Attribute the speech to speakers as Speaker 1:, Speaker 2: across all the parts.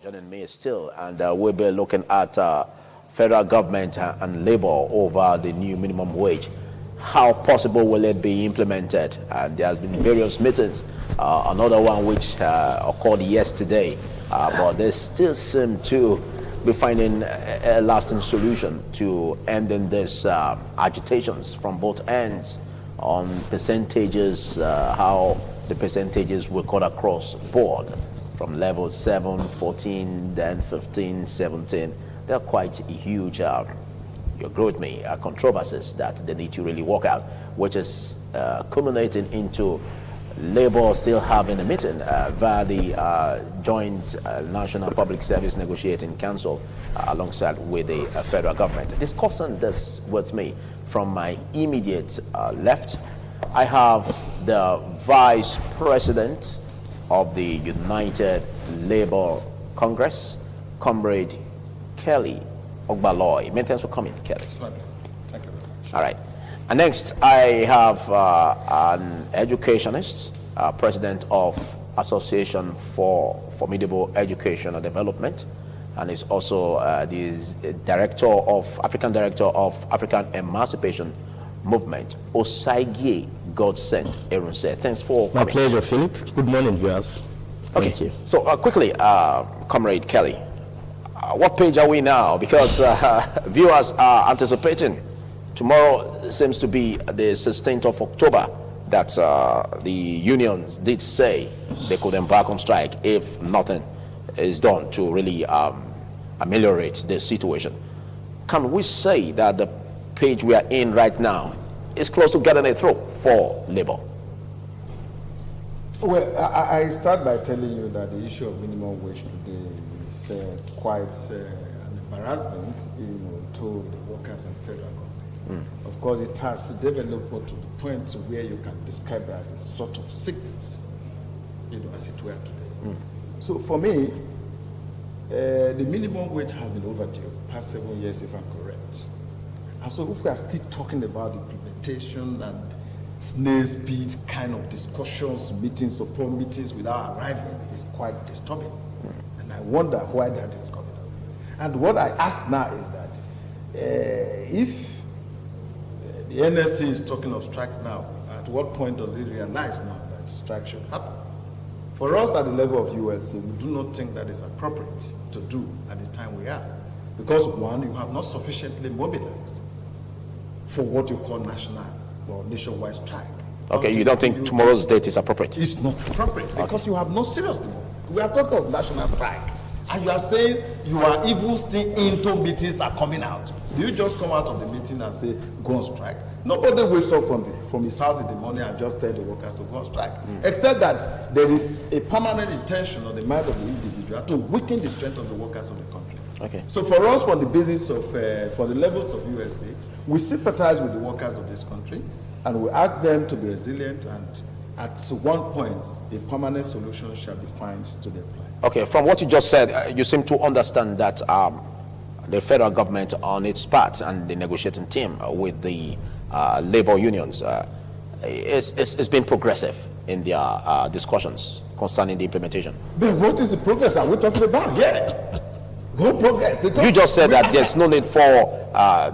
Speaker 1: joining me still, and we'll be looking at federal government and labor over the new minimum wage. How possible will it be implemented? There has been various meetings, another one which occurred yesterday, but they still seem to be finding a lasting solution to ending these agitations from both ends on percentages, how the percentages will cut across the board from level 7, 14, then 15, 17. They're quite huge, you agree with me, controversies that they need to really work out, which is culminating into Labour still having a meeting via the Joint National Public Service Negotiating Council alongside with the federal government. Discussing this with me from my immediate left, I have the Vice President of the United Labour Congress, Comrade Kelly Ogbaloy. Many thanks for coming, Kelly.
Speaker 2: Thank you very much.
Speaker 1: All right. And next, I have an educationist, president of Association for Formidable Education and Development, and is also the African Director of African Emancipation Movement, Osagie Godsent Erunse. Thanks for coming.
Speaker 3: My pleasure, Philip. Good morning, viewers.
Speaker 1: Okay.
Speaker 3: Thank you.
Speaker 1: So quickly, Comrade Kelly, what page are we now? Because viewers are anticipating. Tomorrow seems to be the 16th of October that the unions did say they could embark on strike if nothing is done to really ameliorate the situation. Can we say that the page we are in right now is close to getting a through for Labour?
Speaker 2: Well, I start by telling you that the issue of minimum wage today is quite an embarrassment, to the workers and federal government. Of course, it has developed to the point to where you can describe it as a sort of sickness, as it were today. So for me, the minimum wage has been overdue past 7 years, if I'm correct. And so if we are still talking about implementation and snail's speed kind of discussions, meetings upon meetings without arriving, is quite disturbing. And I wonder why that is coming up. And what I ask now is that if the NSC is talking of strike now, at what point does it realize now that strike should happen? For us at the level of USC, we do not think that is appropriate to do at the time we are. Because one, you have not sufficiently mobilized for what you call national or nationwide strike.
Speaker 1: Okay, you don't think tomorrow's date is appropriate?
Speaker 2: It's not appropriate because you have no seriously. We are talking of national strike. And you are saying you are even still into meetings are coming out. Do you just come out of the meeting and say, go on strike? Nobody wakes up from his house in the morning and just tell the workers to go on strike. Except that there is a permanent intention on the mind of the individual to weaken the strength of the workers of the country.
Speaker 1: Okay.
Speaker 2: So for us, for the basis of, for the levels of USC, we sympathize with the workers of this country and we ask them to be resilient, and at one point, a permanent solution shall be found to their plight.
Speaker 1: Okay, from what you just said, you seem to understand that the federal government on its part and the negotiating team with the labor unions is being progressive in their discussions concerning the implementation.
Speaker 2: But what is the progress are we talking about? Yeah. What progress? Because
Speaker 1: you just said that there's no need for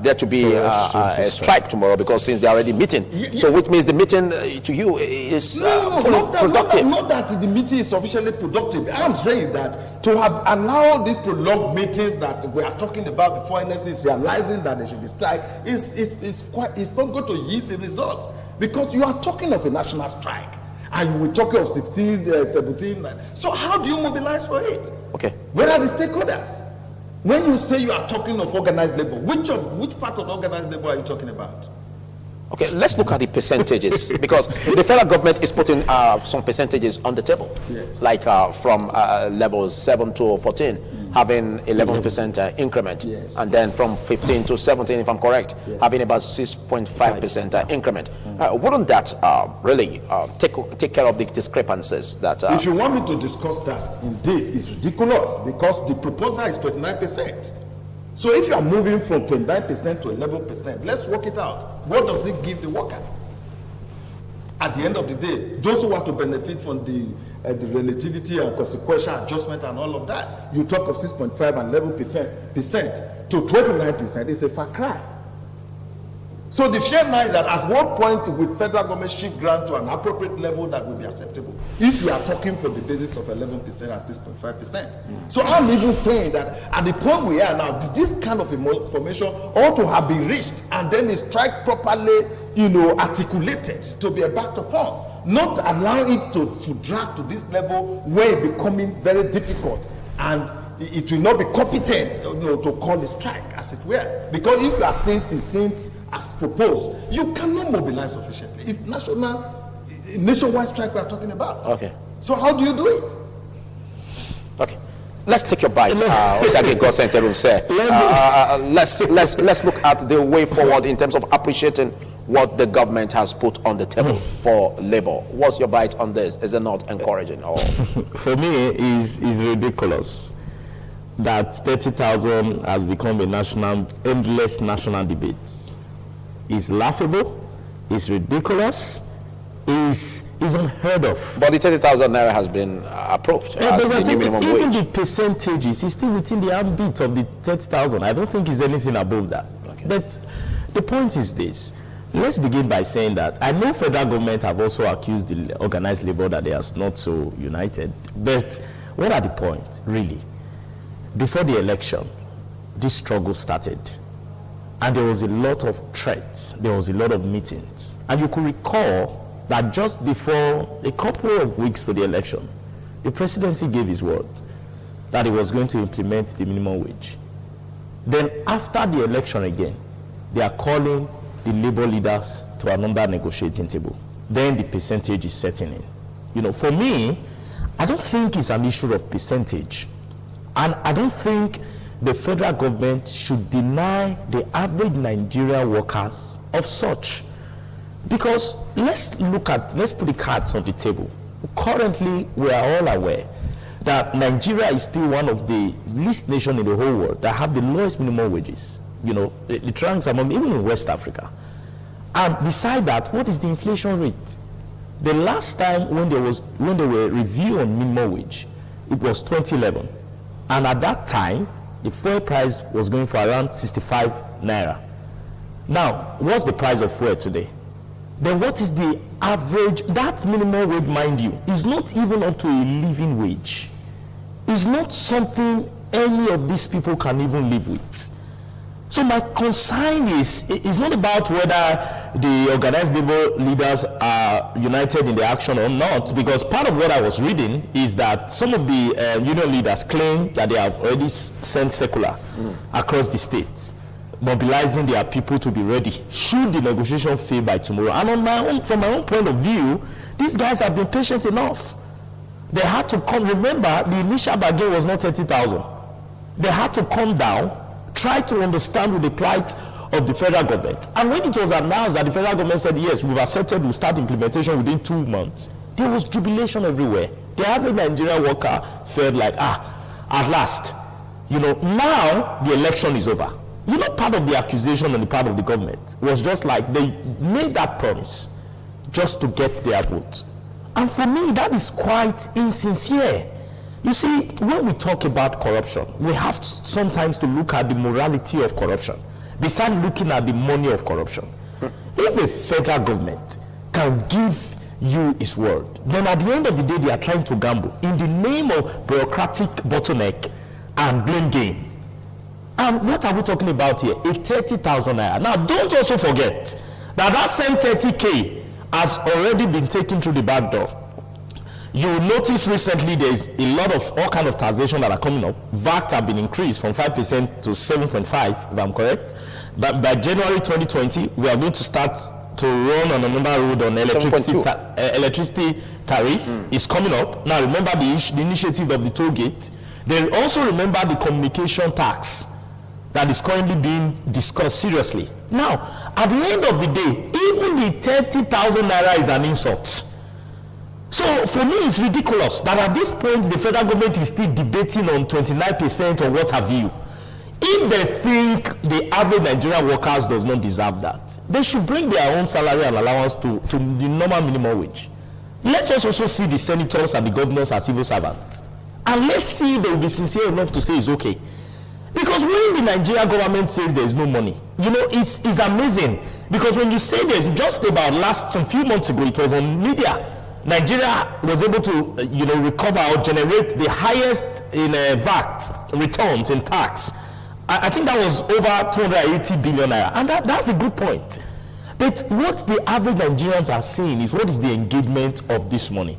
Speaker 1: there to be a strike tomorrow because since they're already meeting. So which means the meeting to you is productive.
Speaker 2: Not that the meeting is sufficiently productive. I'm saying that to have allowed these prolonged meetings that we are talking about before NSC is realizing that there should be strike it's not going to yield the results, because you are talking of a national strike and you were talking of 16, 17. So how do you mobilize for it?
Speaker 1: Okay.
Speaker 2: Where are the stakeholders? When you say you are talking of organized labor, which part of organized labor are you talking about?
Speaker 1: Okay, let's look at the percentages because the federal government is putting some percentages on the table,
Speaker 2: yes.
Speaker 1: Like from levels 7 to 14, having 11% increment,
Speaker 2: yes.
Speaker 1: And then from 15 to 17, if I'm correct,
Speaker 2: yes.
Speaker 1: having about 6.5% increment. Wouldn't that really take care of the discrepancies that?
Speaker 2: If you want me to discuss that, indeed, it's ridiculous because the proposal is 29%. So if you are moving from 29% to 11%, let's work it out. What does it give the worker? at the end of the day, those who want to benefit from the relativity and consequential adjustment and all of that, you talk of 6.5 and 11% to 29% is a far cry. So the fear now is that at what point will federal government shift grant to an appropriate level that will be acceptable if we are talking from the basis of 11% and 6.5%. So I'm even saying that at the point we are now, this kind of information ought to have been reached and then is strike properly, articulated to be backed upon, not allowing it to drag to this level where it's becoming very difficult and it will not be competent to call a strike, as it were. Because if you are saying things as proposed, you cannot mobilize sufficiently. It's nationwide strike we are talking about.
Speaker 1: Okay.
Speaker 2: So how do you do it?
Speaker 1: Okay. Let's take your bite. Osage Gosenterum say. Let's look at the way forward in terms of appreciating what the government has put on the table for labor. What's your bite on this? Is it not encouraging? Or
Speaker 3: for me, is ridiculous that 30,000 has become a endless national debate. Is laughable, is ridiculous, is unheard of.
Speaker 1: But the 30,000 naira has been approved as the new minimum wage.
Speaker 3: Even the percentages is still within the ambit of the 30,000. I don't think it's anything above that. Okay. But the point is this. Let's begin by saying that I know federal government have also accused the organized labor that they are not so united. But what are the points, really? Before the election, this struggle started. And there was a lot of threats, there was a lot of meetings. And you could recall that just before a couple of weeks to the election, the presidency gave his word that he was going to implement the minimum wage. Then after the election again, they are calling the labor leaders to another negotiating table. Then the percentage is setting in. For me, I don't think it's an issue of percentage. And I don't think the federal government should deny the average Nigerian workers of such. Because let's put the cards on the table. Currently, we are all aware that Nigeria is still one of the least nations in the whole world that have the lowest minimum wages. It ranks among, even in West Africa. And beside that, what is the inflation rate? The last time when there were review on minimum wage, it was 2011. And at that time, the fuel price was going for around 65 naira. Now, what's the price of fuel today? Then what is the average? That minimum wage, mind you, is not even up to a living wage. It's not something any of these people can even live with. So my concern is not about whether the organized labor leaders are united in the action or not, because part of what I was reading is that some of the union leaders claim that they have already sent circular across the states, mobilizing their people to be ready should the negotiation fail by tomorrow. And from my own point of view, these guys have been patient enough. They had to come. Remember, the initial bargain was not 30,000. They had to come down, try to understand with the plight of the federal government. And when it was announced that the federal government said, yes, we've accepted, we'll start implementation within 2 months, there was jubilation everywhere. The average Nigerian worker felt like, at last, now the election is over. Part of the accusation on the part of the government was just like they made that promise just to get their vote. And for me, that is quite insincere. You see, when we talk about corruption, we have sometimes to look at the morality of corruption besides looking at the money of corruption. If the federal government can give you its word, then at the end of the day, they are trying to gamble in the name of bureaucratic bottleneck and blame game. And what are we talking about here? A 30,000 naira. Now, don't also forget that same 30K has already been taken through the back door. You will notice recently there's a lot of all kind of taxation that are coming up. VAT have been increased from 5% to 7.5%, if I'm correct. But by January 2020, we are going to start to run on another road on electricity tariff is coming up. Now remember the initiative of the toll gate. Then also remember the communication tax that is currently being discussed seriously. Now, at the end of the day, even the 30,000 naira is an insult. So for me, it's ridiculous that at this point, the federal government is still debating on 29% or what have you. if they think the average Nigerian workers does not deserve that, they should bring their own salary and allowance to the normal minimum wage. Let's just also see the senators and the governors as civil servants. And let's see if they will be sincere enough to say it's okay. Because when the Nigerian government says there is no money, you know, it's amazing. Because when you say there's just about some few months ago, it was on media, Nigeria was able to, recover or generate the highest in VAT returns in tax. I think that was over 280 billion naira. And that's a good point. But what the average Nigerians are seeing is what is the engagement of this money.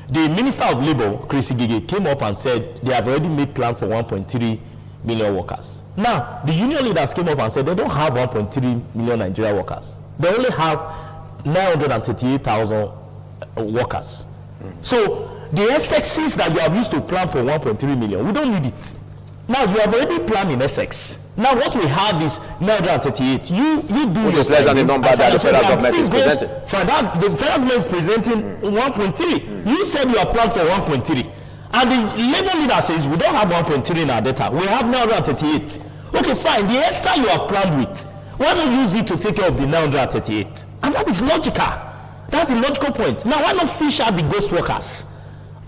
Speaker 3: The Minister of Labour, Chris Igige, came up and said they have already made plan for 1.3 million workers. Now, the union leaders came up and said they don't have 1.3 million Nigerian workers. They only have 938,000 workers. So, the SXs that you have used to plan for 1.3 million, we don't need it. Now, you have already planned in Essex. Now, what we have is 938. You do
Speaker 1: which is less than the number that the federal government is presenting.
Speaker 3: The federal government is presenting 1.3. You said you have planned for 1.3. And the labor leader says, we don't have 1.3 in our data. We have 938. Okay, fine. The extra you have planned with, why not use it to take care of the 938? And that is logical. That's a logical point. Now, why not fish out the ghost workers?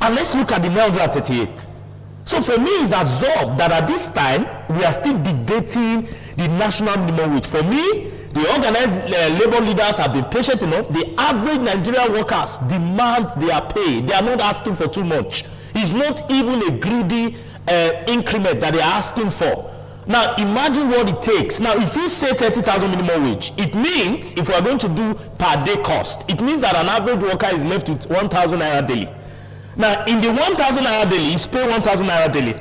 Speaker 3: And let's look at the 938. So for me, it's absurd that at this time, we are still debating the national minimum wage. For me, the organized labor leaders have been patient enough. The average Nigerian workers demand their pay. They are not asking for too much. It's not even a greedy increment that they are asking for. Now, imagine what it takes. Now, if you say 30,000 minimum wage, it means, if we are going to do per day cost, it means that an average worker is left with 1,000 naira daily. Now, in the 1,000 naira daily, he's paid 1,000 naira daily.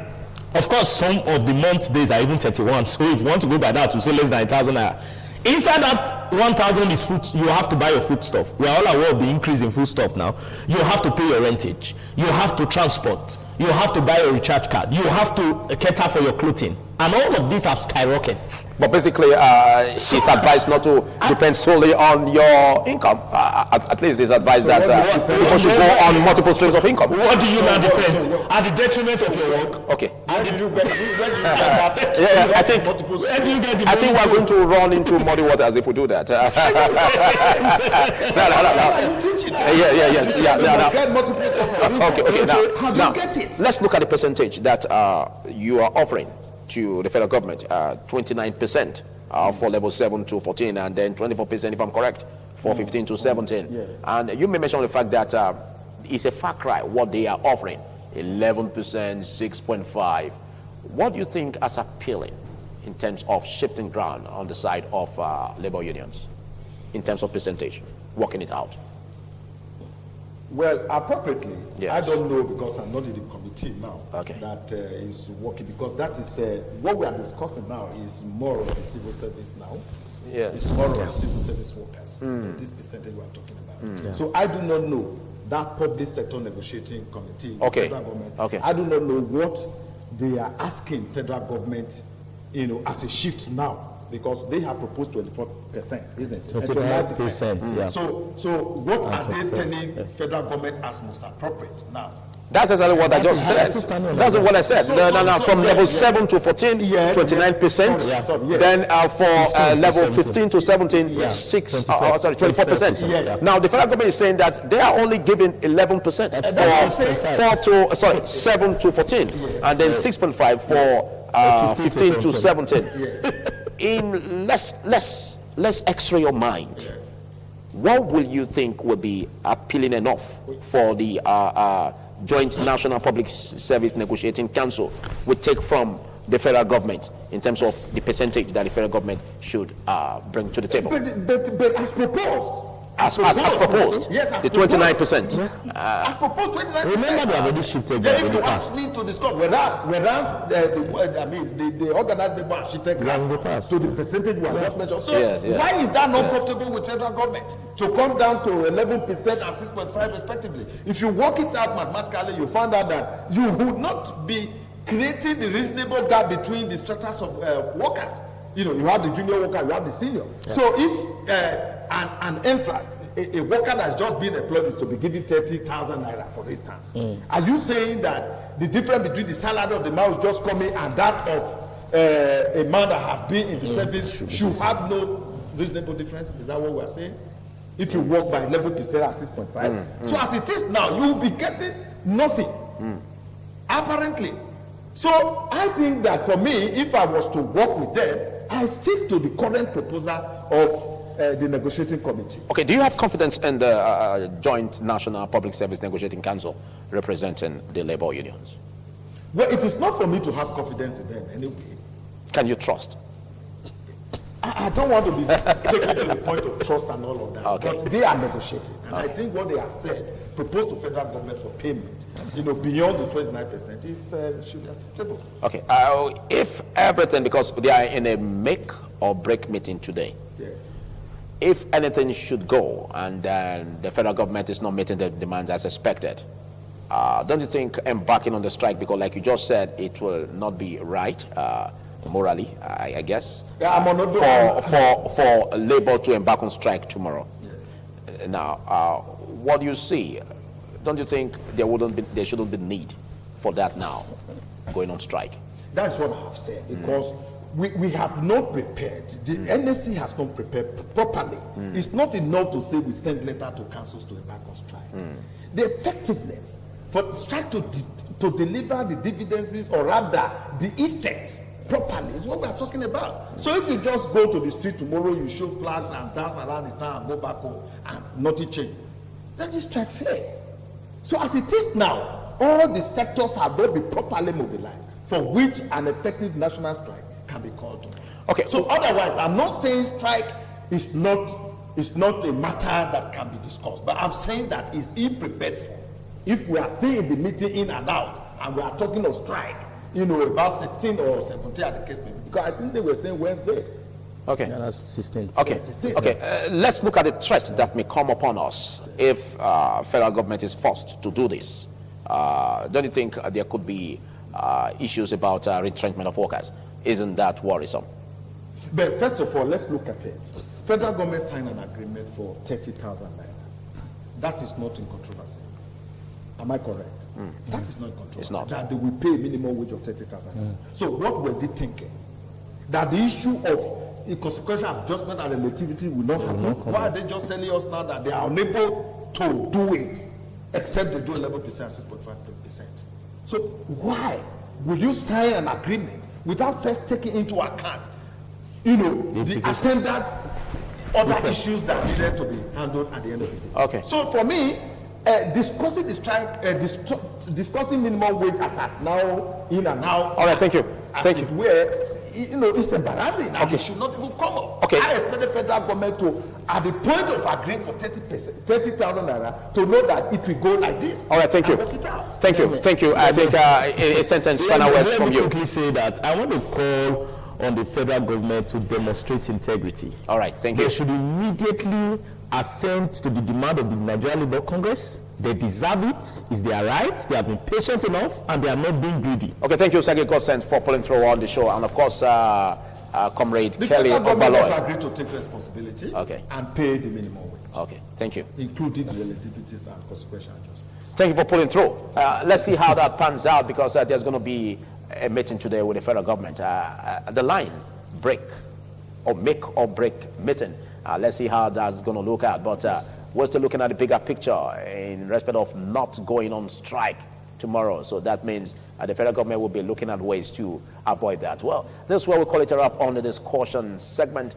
Speaker 3: Of course, some of the month days are even 31. So if you want to go by that, we say less than 1,000 naira. Inside that 1,000 is food. You have to buy your food stuff. We are all aware of the increase in food stuff now. You have to pay your rentage. You have to transport. You have to buy your recharge card. You have to cater for your clothing. And all of these have skyrocketed.
Speaker 1: But basically, she's advised not to depend solely on your income. At least it's advised that people should go on multiple streams of income.
Speaker 3: What do you now depend? At the detriment of your work?
Speaker 1: Okay.
Speaker 2: Where do you get that?
Speaker 1: Yeah, I think we're going to run into muddy waters if we do that. Okay. Now, let's look at the percentage that you are offering to the federal government, 29% for level 7 to 14, and then 24%, if I'm correct, for 15 to 17. Yeah. And you may mention the fact that it's a far cry what they are offering, 11%, 6.5. What do you think as appealing in terms of shifting ground on the side of labor unions, in terms of percentage, working it out?
Speaker 2: Well, appropriately,
Speaker 1: yes.
Speaker 2: I don't know because I'm not in the committee now.
Speaker 1: Okay.
Speaker 2: That is working, because that is what we are discussing now is more of the civil service now.
Speaker 1: Yeah.
Speaker 2: It's more of the civil service workers. This percentage we are talking about. Yeah. So I do not know that public sector negotiating committee,
Speaker 1: okay.
Speaker 2: federal government.
Speaker 1: Okay.
Speaker 2: I do not know what they are asking federal government, as a shift now. Because they have proposed 24%, isn't it?
Speaker 3: 29%, yeah.
Speaker 2: So what are they telling federal government as most appropriate now?
Speaker 1: That's exactly what I just said. That's what I said. From level 7 to 14, yes, 29%. Yes. Then for level 15 to 17, 24%.
Speaker 2: Yes.
Speaker 1: Now the federal government is saying that they are only giving 11% for 7 to 14, yes, and then 6.5 for 15 to 17. Yes. Let's x-ray your mind. Yes. What will you think will be appealing enough for the Joint National Public Service Negotiating Council would take from the federal government in terms of the percentage that the federal government should bring to the table?
Speaker 2: But as proposed.
Speaker 1: As proposed.
Speaker 2: Yes, as
Speaker 1: the 29%.
Speaker 2: As proposed, 29%.
Speaker 3: Remember, they already shifted.
Speaker 2: Yeah, if you ask me to discuss, whereas the organized labor have shifted to the percentage we have just mentioned. So why is that not comfortable with federal government to come down to 11% and 6.5 respectively? If you work it out mathematically, you find out that you would not be creating the reasonable gap between the stratas of workers. You have the junior worker, you have the senior. Yeah. So if a worker that's just been employed is to be given 30,000 naira, for instance, are you saying that the difference between the salary of the man who's just coming and that of a man that has been in the service should have no reasonable difference? Is that what we are saying? If you work by 11% at 6.5. So as it is now, you will be getting nothing. Apparently. So I think that for me, if I was to work with them, I stick to the current proposal of the negotiating committee.
Speaker 1: Okay, do you have confidence in the Joint National Public Service Negotiating Council representing the labor unions?
Speaker 2: Well, it is not for me to have confidence in them anyway.
Speaker 1: Can you trust?
Speaker 2: I don't want to be taken to the point of trust and all of that.
Speaker 1: Okay.
Speaker 2: But they are negotiating. And I think what they have said, proposed to federal government for payment, beyond the 29% should be acceptable.
Speaker 1: Okay. If everything, because they are in a make or break meeting today,
Speaker 2: Yes.
Speaker 1: if anything should go and the federal government is not meeting the demands as expected, don't you think embarking on the strike, because like you just said, it will not be right morally, I guess,
Speaker 2: Yeah, I'm on
Speaker 1: for labor to embark on strike tomorrow?
Speaker 2: Yes.
Speaker 1: Now, what do you see? Don't you think there shouldn't be need for that now, going on strike?
Speaker 2: That's what I have said, because we have not prepared. The NSC has not prepared properly. It's not enough to say we send letter to councils to embark on strike. The effectiveness for strike to deliver the dividends, or rather the effects properly, is what we are talking about. So if you just go to the street tomorrow, you show flags and dance around the town and go back home and nothing change, then the strike fails. So as it is now, all the sectors have got to be properly mobilized, for which an effective national strike can be called to.
Speaker 1: Okay.
Speaker 2: So otherwise, I'm not saying strike is not a matter that can be discussed, but I'm saying that it's ill-prepared for. If we are still in the meeting in and out, and we are talking of strike, about 16 or 17 at the case maybe, because I think they were saying Wednesday.
Speaker 1: Okay.
Speaker 3: Yeah, that's 16.
Speaker 1: Okay.
Speaker 2: 16.
Speaker 1: Okay. Let's look at the threat that may come upon us if federal government is forced to do this. Don't you think there could be issues about retrenchment of workers? Isn't that worrisome?
Speaker 2: But first of all, let's look at it. Federal government signed an agreement for 30,000 naira. That is not in controversy. Am I correct? That is not in controversy.
Speaker 1: It's not.
Speaker 2: That they will pay a minimum wage of 30,000. So what were they thinking? That the issue of the consequential adjustment and relativity will not happen? Why are they just telling us now that they are unable to do it, except they do 11% and 6.5%? So why will you sign an agreement without first taking into account, the attendant other issues that needed to be handled at the end of the day?
Speaker 1: Okay.
Speaker 2: So for me, discussing the strike, discussing minimum wage as at now, in and now.
Speaker 1: All right, thank you. Thank you.
Speaker 2: Where, it's embarrassing. And it should not even come up.
Speaker 1: Okay.
Speaker 2: I expect the federal government to, at the point of agreeing for 30,000 naira, to know that it will go like this.
Speaker 1: All right, thank you.
Speaker 2: Work it out.
Speaker 1: Thank you. Thank you. I think a sentence, final words from you.
Speaker 3: Let me quickly say that I want to call on the federal government to demonstrate integrity.
Speaker 1: All right, thank you.
Speaker 3: They should immediately assent to the demand of the Nigerian Labour Congress. They deserve it. It's their right. They have been patient enough, and they are not being greedy.
Speaker 1: Okay, thank you, Sergeant Godsend, for pulling through on the show, and of course, Comrade
Speaker 2: The
Speaker 1: Kelly
Speaker 2: federal government has
Speaker 1: Obaloy.
Speaker 2: agreed to take responsibility
Speaker 1: Okay.
Speaker 2: and pay the minimum wage,
Speaker 1: Okay, thank you.
Speaker 2: including the relativities and consequential adjustments.
Speaker 1: Thank you for pulling through. Let's see how that pans out, because there's going to be a meeting today with the federal government. The line break or make or break meeting. Let's see how that's going to look at. But we're still looking at the bigger picture in respect of not going on strike tomorrow. So that means the federal government will be looking at ways to avoid that. Well, this is where we call it a wrap on the discussion segment.